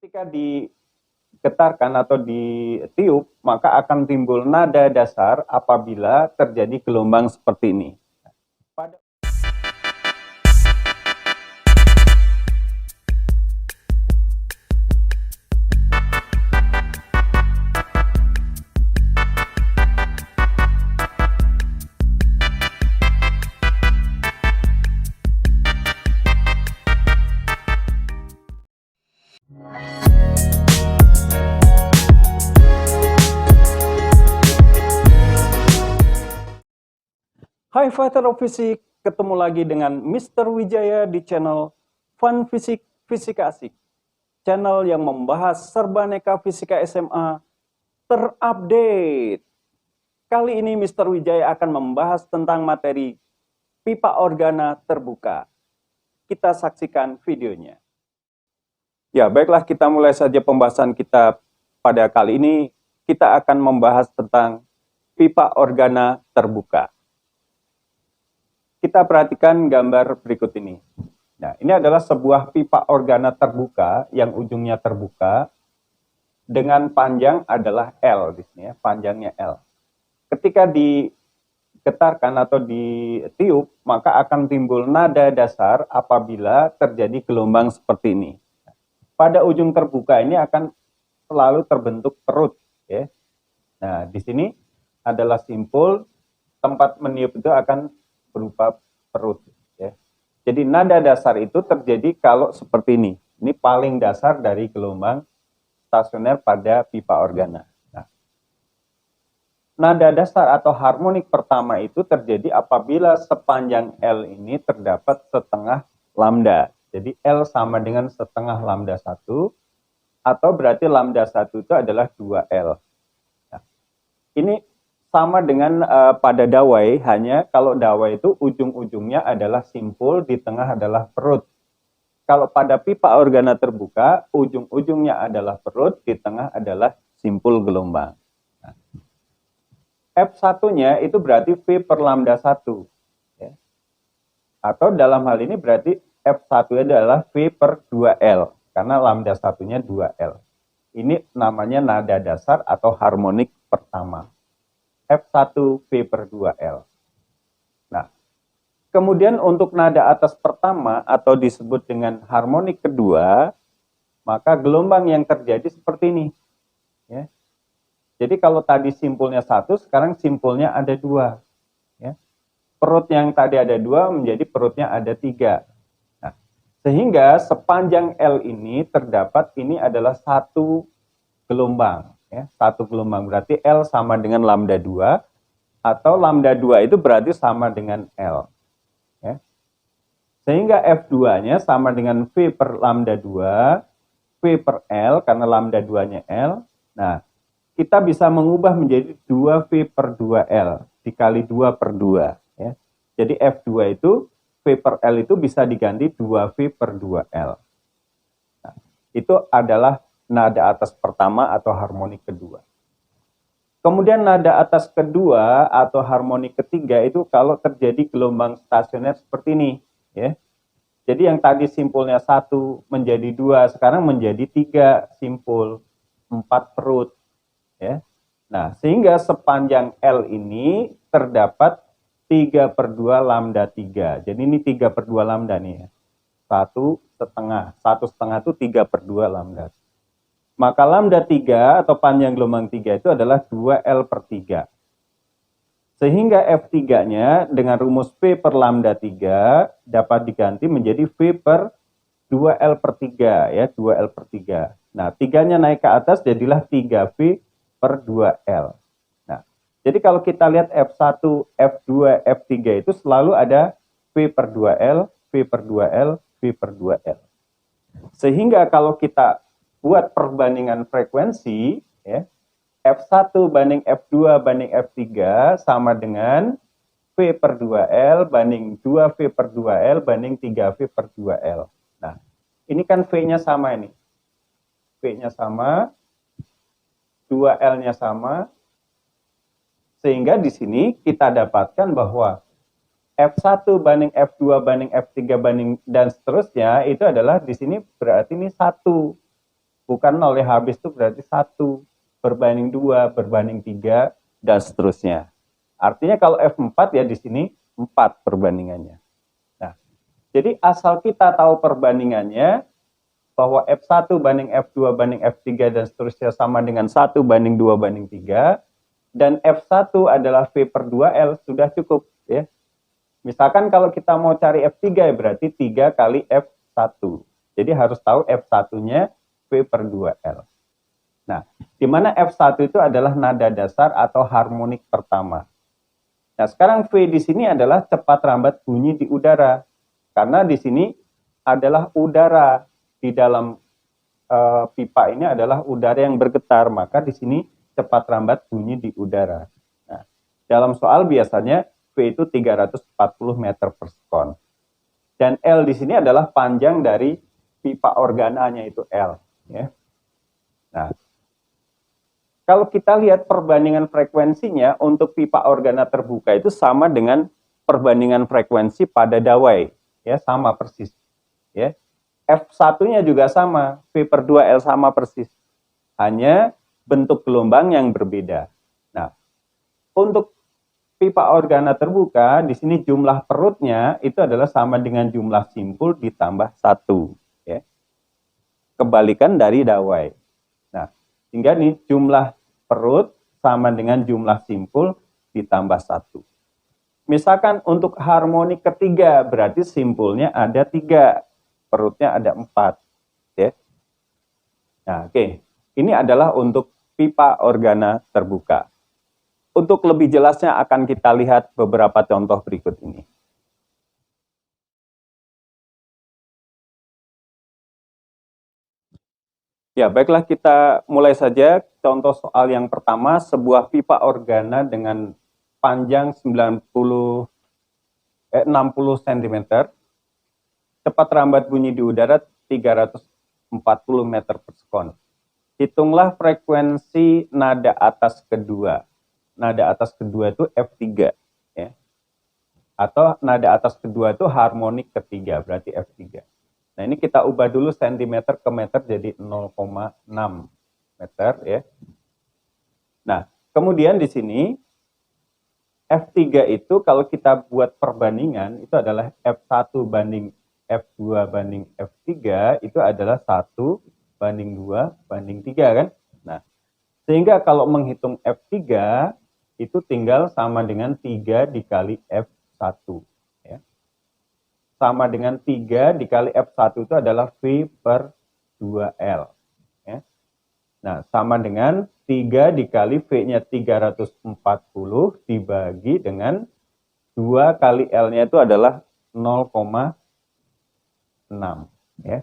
Ketika digetarkan atau ditiup, maka akan timbul nada dasar apabila terjadi gelombang seperti ini. Pada Hai Fighter of Fisik, ketemu lagi dengan Mr. Wijaya di channel Fun Fisik Fisika Asik. Channel yang membahas serbaneka fisika SMA terupdate. Kali ini Mr. Wijaya akan membahas tentang materi pipa organa terbuka. Kita saksikan videonya. Ya, baiklah, kita mulai saja pembahasan kita pada kali ini. Kita akan membahas tentang pipa organa terbuka. Kita perhatikan gambar berikut ini. Nah, ini adalah sebuah pipa organa terbuka yang ujungnya terbuka dengan panjang adalah L di sini ya, panjangnya L. Ketika digetarkan atau ditiup, maka akan timbul nada dasar apabila terjadi gelombang seperti ini. Pada ujung terbuka ini akan selalu terbentuk perut ya. Nah, di sini adalah simpul tempat meniup itu akan berupa perut ya. Jadi nada dasar itu terjadi kalau seperti ini. Ini paling dasar dari gelombang stasioner pada pipa organa. Nah, nada dasar atau harmonik pertama itu terjadi apabila sepanjang L ini terdapat setengah lambda. Jadi L sama dengan setengah lambda 1 atau berarti lambda 1 itu adalah 2L. Nah, ini sama dengan pada dawai, hanya kalau dawai itu ujung-ujungnya adalah simpul, di tengah adalah perut. Kalau pada pipa organa terbuka, ujung-ujungnya adalah perut, di tengah adalah simpul gelombang. Nah, F1-nya itu berarti V per lambda 1. Ya. Atau dalam hal ini berarti F1 adalah V per 2L, karena lambda 1-nya 2L. Ini namanya nada dasar atau harmonik pertama. F1 V per 2L. Nah, kemudian untuk nada atas pertama atau disebut dengan harmonik kedua, maka gelombang yang terjadi seperti ini. Ya. Jadi kalau tadi simpulnya 1, sekarang simpulnya ada 2. Ya. Perut yang tadi ada 2 menjadi perutnya ada 3. Nah, sehingga sepanjang L ini terdapat ini adalah satu gelombang. Ya, satu gelombang berarti L sama dengan lambda 2 atau lambda 2 itu berarti sama dengan L. Ya. Sehingga F2-nya sama dengan V per lambda 2, V per L karena lambda 2-nya L. Nah, kita bisa mengubah menjadi 2V per 2L dikali 2 per 2. Ya. Jadi F2 itu, V per L itu bisa diganti 2V per 2L. Nah, itu adalah nada atas pertama atau harmonik kedua. Kemudian nada atas kedua atau harmonik ketiga itu kalau terjadi gelombang stasioner seperti ini. Ya. Jadi yang tadi simpulnya 1 menjadi 2, sekarang menjadi 3 simpul, 4 perut. Ya. Nah, sehingga sepanjang L ini terdapat 3 per 2 lambda 3. Jadi ini 3 per 2 lambda nih ya. 1,5. 1,5 itu 3 per 2 lambda. Maka lambda 3 atau panjang gelombang 3 itu adalah 2L per 3. Sehingga F3-nya dengan rumus P per lambda 3 dapat diganti menjadi V per 2L per 3 ya, 2L per 3. Nah, 3-nya naik ke atas jadilah 3V per 2L. Nah, jadi kalau kita lihat F1, F2, F3 itu selalu ada V per 2L, V per 2L, V per 2L. Sehingga kalau kita buat perbandingan frekuensi, ya, F1 banding F2 banding F3 sama dengan V per 2L banding 2V per 2L banding 3V per 2L. Nah, ini kan V-nya sama ini. V-nya sama, 2L-nya sama, sehingga di sini kita dapatkan bahwa F1 banding F2 banding F3 banding dan seterusnya itu adalah di sini berarti ini 1. bukan 0 ya, habis itu berarti 1 berbanding 2 berbanding 3 dan seterusnya. Artinya kalau F4 ya di sini 4 perbandingannya. Nah, jadi asal kita tahu perbandingannya, bahwa F1 banding F2 banding F3 dan seterusnya sama dengan 1 banding 2 banding 3, dan F1 adalah V per 2L, sudah cukup ya. Misalkan kalau kita mau cari F3 ya berarti 3 kali F1. Jadi harus tahu F1-nya V per 2L. Nah, di mana F1 itu adalah nada dasar atau harmonik pertama. Nah, sekarang V di sini adalah cepat rambat bunyi di udara. Karena di sini adalah udara di dalam pipa ini adalah udara yang bergetar, maka di sini cepat rambat bunyi di udara. Nah, dalam soal biasanya V itu 340 meter per sekon. Dan L di sini adalah panjang dari pipa organanya, itu L. Ya. Nah, kalau kita lihat perbandingan frekuensinya untuk pipa organa terbuka itu sama dengan perbandingan frekuensi pada dawai, ya sama persis. Ya, F1-nya juga sama, V per 2L sama persis, hanya bentuk gelombang yang berbeda. Nah, untuk pipa organa terbuka di sini jumlah perutnya itu adalah sama dengan jumlah simpul ditambah 1. Ya, kebalikan dari dawai. Nah, sehingga nih jumlah perut sama dengan jumlah simpul ditambah 1. Misalkan untuk harmonik ketiga berarti simpulnya ada 3, perutnya ada 4. Ya. Nah, oke. Ini adalah untuk pipa organa terbuka. Untuk lebih jelasnya akan kita lihat beberapa contoh berikut ini. Ya, baiklah kita mulai saja. Contoh soal yang pertama, sebuah pipa organa dengan panjang 60 cm, cepat rambat bunyi di udara 340 meter per sekon. Hitunglah frekuensi nada atas kedua. Nada atas kedua itu F3. Ya. Atau nada atas kedua itu harmonik ketiga, berarti F3. Nah, ini kita ubah dulu sentimeter ke meter jadi 0,6 meter ya. Nah, kemudian di sini F3 itu kalau kita buat perbandingan itu adalah F1 banding F2 banding F3 itu adalah 1 banding 2 banding 3 kan. Nah, sehingga kalau menghitung F3 itu tinggal sama dengan 3 dikali F1 ya. Sama dengan 3 dikali F1 itu adalah V per 2L. Ya. Nah, sama dengan 3 dikali V-nya 340 dibagi dengan 2 kali L-nya itu adalah 0,6. Ya.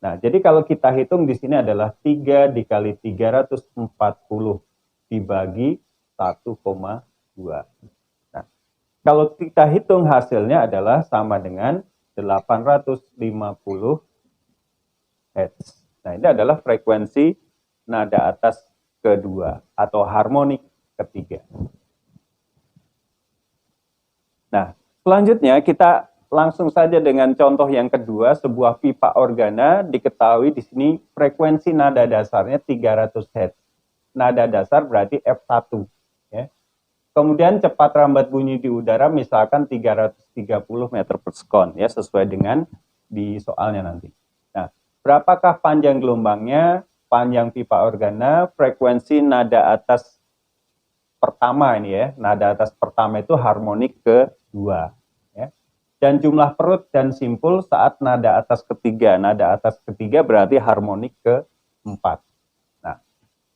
Nah, jadi kalau kita hitung di sini adalah 3 dikali 340 dibagi 1,2. Kalau kita hitung hasilnya adalah sama dengan 850 Hz. Nah, ini adalah frekuensi nada atas kedua atau harmonik ketiga. Nah, selanjutnya kita langsung saja dengan contoh yang kedua, sebuah pipa organa diketahui di sini frekuensi nada dasarnya 300 Hz. Nada dasar berarti F1. Ya. Kemudian cepat rambat bunyi di udara misalkan 330 meter per sekon ya, sesuai dengan di soalnya nanti. Nah, berapakah panjang gelombangnya? Panjang pipa organa, frekuensi nada atas pertama ini ya. Nada atas pertama itu harmonik kedua ya. Dan jumlah perut dan simpul saat nada atas ketiga. Nada atas ketiga berarti harmonik keempat. Nah,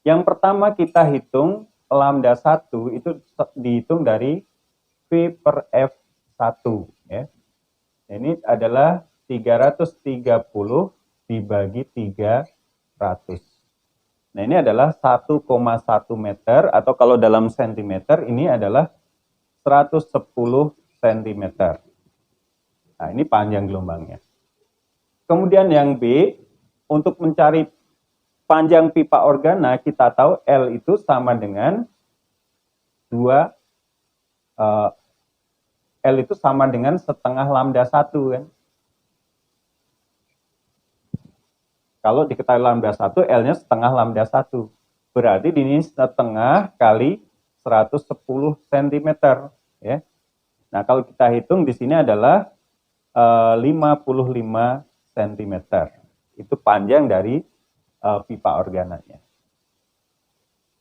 yang pertama kita hitung lambda 1 itu dihitung dari V per F1 ya. Ini adalah 330 dibagi 300. Nah, ini adalah 1,1 meter atau kalau dalam sentimeter ini adalah 110 cm. Nah, ini panjang gelombangnya. Kemudian yang B, untuk mencari panjang pipa organa, kita tahu L itu sama dengan 2, L itu sama dengan setengah lambda 1 kan. Kalau diketahui lambda 1, L-nya setengah lambda 1. Berarti ini setengah kali 110 cm. Ya. Nah, kalau kita hitung di sini adalah 55 cm. Itu panjang dari pipa organanya.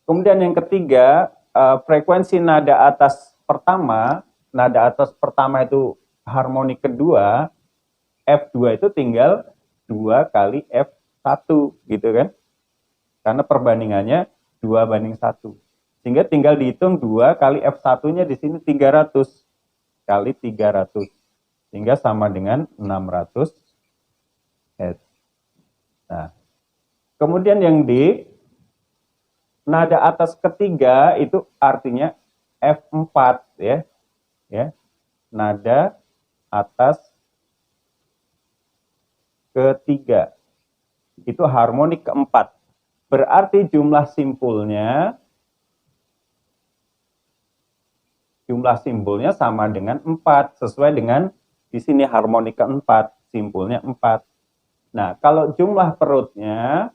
Kemudian yang ketiga, frekuensi nada atas pertama. Nada atas pertama itu harmonik kedua, F2 itu tinggal 2 kali F1 gitu kan. Karena perbandingannya 2:1. Sehingga tinggal dihitung 2 kali F1-nya di sini 300 kali 300. Sehingga sama dengan 600 Hz. Nah, kemudian yang D, nada atas ketiga itu artinya F4 ya. Ya. Nada atas ketiga itu harmonik keempat. Berarti jumlah simpulnya sama dengan 4, sesuai dengan di sini harmonik keempat, simpulnya 4. Nah, kalau jumlah perutnya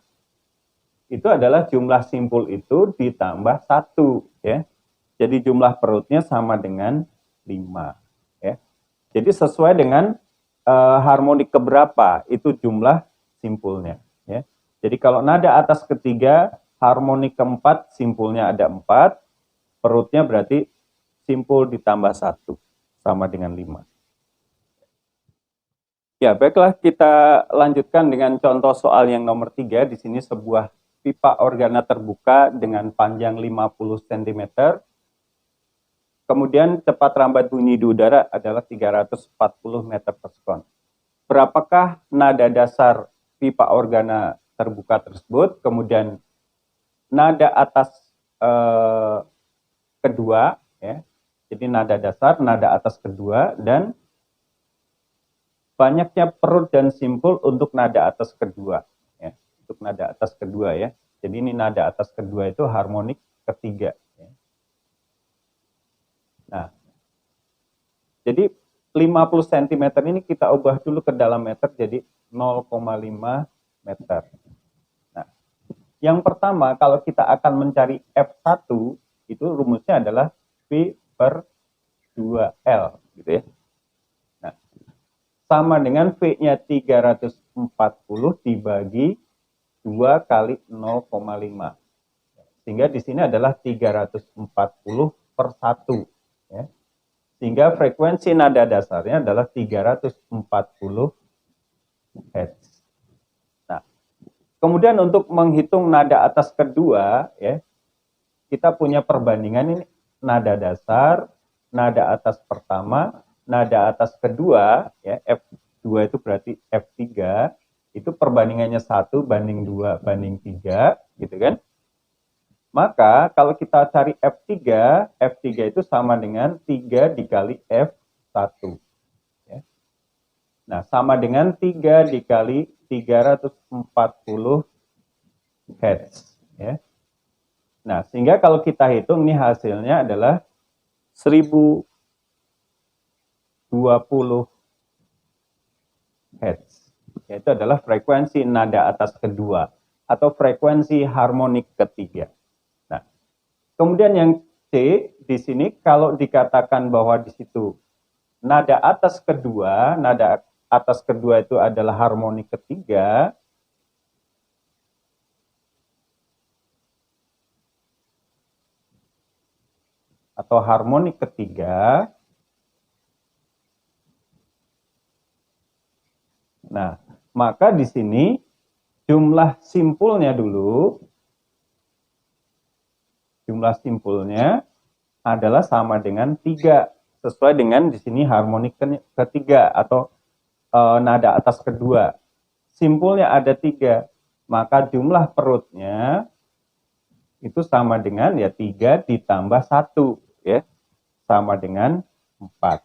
itu adalah jumlah simpul itu ditambah 1 ya. Jadi jumlah perutnya sama dengan 5 ya. Jadi sesuai dengan harmonik keberapa itu jumlah simpulnya ya. Jadi kalau nada atas ketiga harmonik keempat simpulnya ada 4, perutnya berarti simpul ditambah 1 sama dengan 5. Ya, baiklah, kita lanjutkan dengan contoh soal yang nomor 3. Di sini sebuah pipa organa terbuka dengan panjang 50 cm. Kemudian cepat rambat bunyi di udara adalah 340 meter per sekon. Berapakah nada dasar pipa organa terbuka tersebut? Kemudian nada atas kedua, ya. Jadi nada dasar, nada atas kedua, dan banyaknya perut dan simpul untuk nada atas kedua. Ya. Untuk nada atas kedua ya. Jadi ini nada atas kedua itu harmonik ketiga. Ya. Nah, jadi 50 cm ini kita ubah dulu ke dalam meter jadi 0,5 meter. Nah, yang pertama kalau kita akan mencari F1 itu rumusnya adalah V per 2L gitu ya. Nah, sama dengan V-nya 340 dibagi 2 kali 0,5. Sehingga di sini adalah 340 per 1 ya. Sehingga frekuensi nada dasarnya adalah 340 Hz. Nah, kemudian untuk menghitung nada atas kedua ya, kita punya perbandingan ini nada dasar, nada atas pertama, nada atas kedua, ya F2 itu berarti F3, itu perbandingannya 1 banding 2 banding 3, gitu kan. Maka kalau kita cari F3, F3 itu sama dengan 3 dikali F1. Ya. Nah, sama dengan 3 dikali 340 Hz. Ya. Nah, sehingga kalau kita hitung ini hasilnya adalah 1020 Hz. Yaitu adalah frekuensi nada atas kedua atau frekuensi harmonik ketiga. Nah, kemudian yang C di sini kalau dikatakan bahwa di situ nada atas kedua itu adalah harmonik ketiga, atau harmonik ketiga. Nah, maka di sini jumlah simpulnya dulu, jumlah simpulnya adalah sama dengan 3, sesuai dengan di sini harmonik ketiga atau nada atas kedua. Simpulnya ada 3, maka jumlah perutnya itu sama dengan ya 3 ditambah 1 ya, sama dengan 4.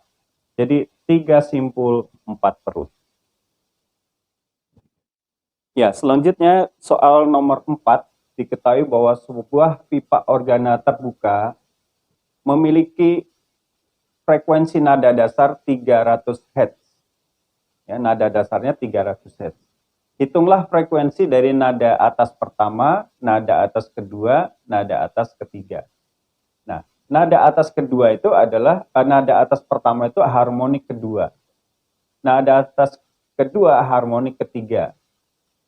Jadi 3 simpul 4 perut. Ya, selanjutnya soal nomor 4, diketahui bahwa sebuah pipa organa terbuka memiliki frekuensi nada dasar 300 Hz. Ya, nada dasarnya 300 Hz. Hitunglah frekuensi dari nada atas pertama, nada atas kedua, nada atas ketiga. Nah, nada atas kedua itu adalah, nada atas pertama itu harmonik kedua. Nada atas kedua harmonik ketiga.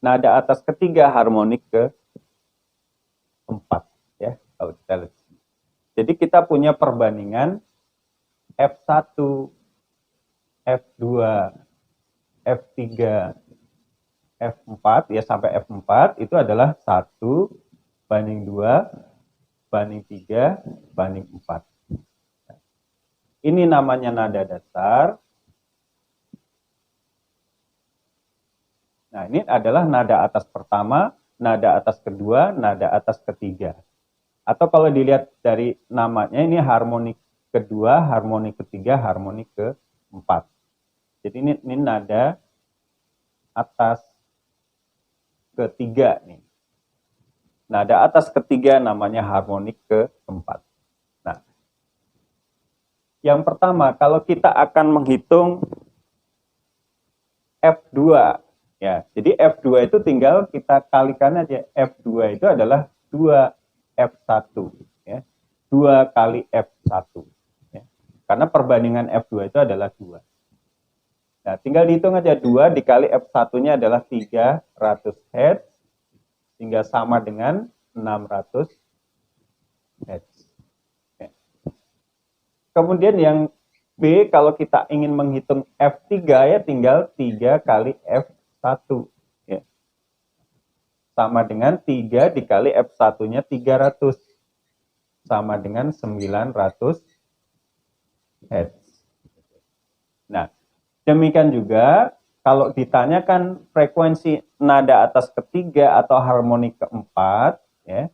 Nada atas ketiga harmonik keempat. Ya, kalau kita lihat. Jadi kita punya perbandingan F1, F2, F3, F4 ya sampai F4 itu adalah 1 banding 2 banding 3 banding 4. Ini namanya nada dasar. Nah, ini adalah nada atas pertama, nada atas kedua, nada atas ketiga. Atau kalau dilihat dari namanya ini harmonik kedua, harmonik ketiga, harmonik keempat. Jadi ini nada atas ketiga nih. Nada atas ketiga namanya harmonik keempat. Nah, yang pertama kalau kita akan menghitung F2 ya. Jadi F2 itu tinggal kita kalikan aja. F2 itu adalah 2 F1 ya. 2 kali F1 ya. Karena perbandingan F2 itu adalah 2. Nah, tinggal dihitung aja 2 dikali F1-nya adalah 300 Hz sehingga sama dengan 600 Hz. Oke. Kemudian yang B, kalau kita ingin menghitung F3 ya tinggal 3 kali F1 ya. Sama dengan 3 dikali F1-nya 300 sama dengan 900 Hz. Nah, demikian juga kalau ditanyakan frekuensi nada atas ketiga atau harmonik keempat, ya,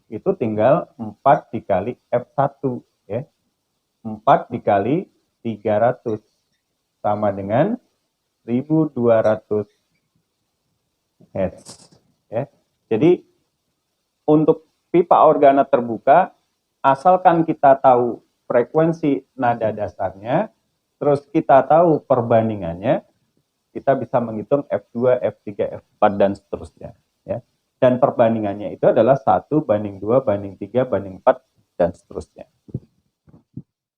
itu tinggal 4 dikali F1, ya. 4 dikali 300 sama dengan 1200 Hz. Ya. Jadi untuk pipa organa terbuka, asalkan kita tahu frekuensi nada dasarnya, terus kita tahu perbandingannya, kita bisa menghitung F2, F3, F4, dan seterusnya. Ya. Dan perbandingannya itu adalah 1 banding 2 banding 3 banding 4, dan seterusnya.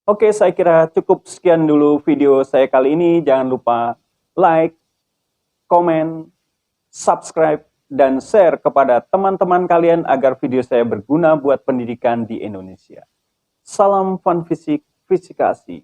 Oke, saya kira cukup sekian dulu video saya kali ini. Jangan lupa like, komen, subscribe, dan share kepada teman-teman kalian agar video saya berguna buat pendidikan di Indonesia. Salam fun fisik, fisikasi.